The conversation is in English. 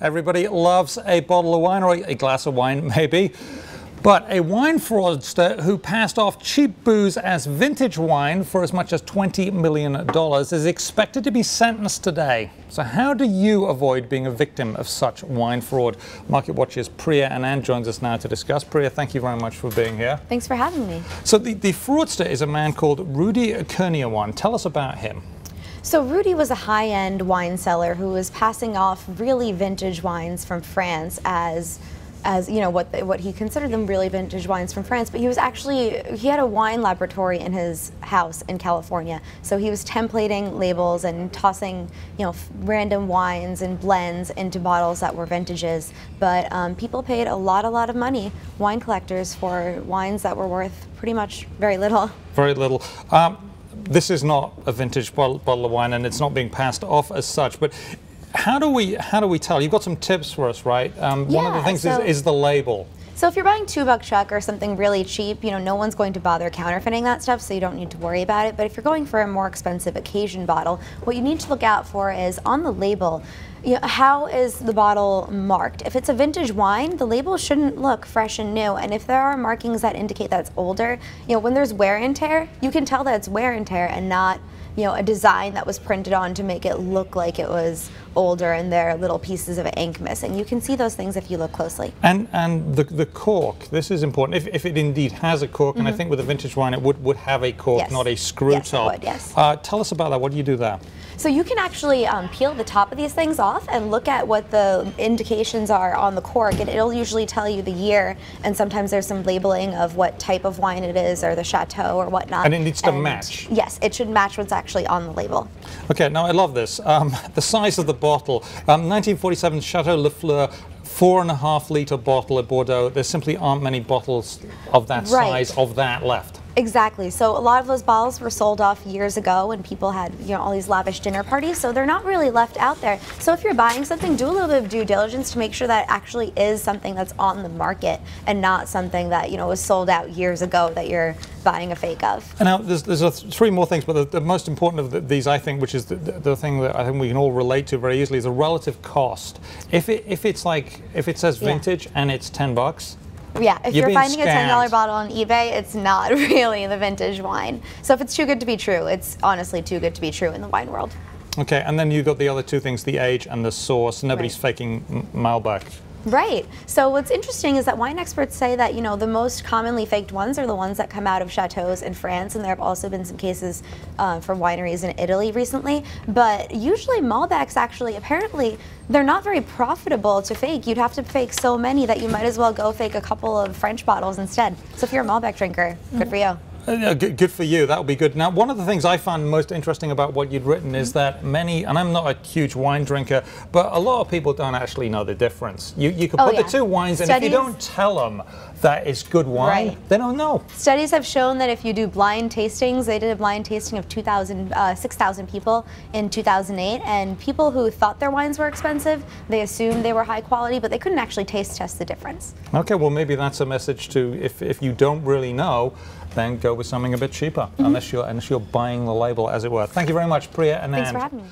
Everybody loves a bottle of wine, or a glass of wine maybe. But a wine fraudster who passed off cheap booze as vintage wine for as much as $20 million is expected to be sentenced today. So how do you avoid being a victim of such wine fraud? MarketWatch's Priya and Anand joins us now to discuss. Priya, thank you very much for being here. Thanks for having me. So the fraudster is a man called Rudy Kurniawan. Tell us about him. So Rudy was a high-end wine seller who was passing off really vintage wines from France as you know, what he considered them really vintage wines from France, but he had a wine laboratory in his house in California. So he was templating labels and tossing, you know, random wines and blends into bottles that were vintages. But people paid a lot of money, wine collectors, for wines that were worth pretty much very little. Very little. This is not a vintage bottle of wine, and it's not being passed off as such, but how do we tell? You've got some tips for us, right? One of the things is the label. So if you're buying $2 Chuck or something really cheap, you know, no one's going to bother counterfeiting that stuff, so you don't need to worry about it. But if you're going for a more expensive occasion bottle, what you need to look out for is on the label, you know, how is the bottle marked? If it's a vintage wine, the label shouldn't look fresh and new. And if there are markings that indicate that it's older, you know, when there's wear and tear, you can tell that it's wear and tear and not, you know, a design that was printed on to make it look like it was older and there are little pieces of ink missing. You can see those things if you look closely. And the cork, this is important. If it indeed has a cork, and I think with a vintage wine it would have a cork, yes, not a screw top. It would, yes. Tell us about that. What do you do there? So you can actually peel the top of these things off and look at what the indications are on the cork, and it'll usually tell you the year, and sometimes there's some labeling of what type of wine it is or the chateau or whatnot. And it needs to match. Yes, it should match what's actually on the label. Okay, now I love this. The size of the bottle. 1947 Chateau Lafleur 4.5 litre bottle at Bordeaux. There simply aren't many bottles of that size of that left. Exactly. So a lot of those bottles were sold off years ago when people had, you know, all these lavish dinner parties, so they're not really left out there. So if you're buying something, do a little bit of due diligence to make sure that it actually is something that's on the market and not something that, you know, was sold out years ago that you're buying a fake of. And now there's three more things, but the most important of these, I think, which is the thing that I think we can all relate to very easily, is a relative cost. If it says vintage and it's $10. Yeah, if you're finding a $10 bottle on eBay, it's not really the vintage wine. So if it's too good to be true, it's honestly too good to be true in the wine world. Okay, and then you've got the other two things, the age and the source. Nobody's faking Malbec. Right. So what's interesting is that wine experts say that, you know, the most commonly faked ones are the ones that come out of chateaus in France, and there have also been some cases from wineries in Italy recently. But usually Malbecs actually, apparently, they're not very profitable to fake. You'd have to fake so many that you might as well go fake a couple of French bottles instead. So if you're a Malbec drinker, good for you. Good for you, that would be good. Now, one of the things I found most interesting about what you'd written is that many, and I'm not a huge wine drinker, but a lot of people don't actually know the difference. You could put the two wines, and if you don't tell them that it's good wine, they don't know. Studies have shown that if you do blind tastings, they did a blind tasting of 6,000 people in 2008, and people who thought their wines were expensive, they assumed they were high quality, but they couldn't actually taste test the difference. Okay, well maybe that's a message to, if you don't really know, then go with something a bit cheaper, unless you're buying the label, as it were. Thank you very much, Priya and Anand. Thanks for having me.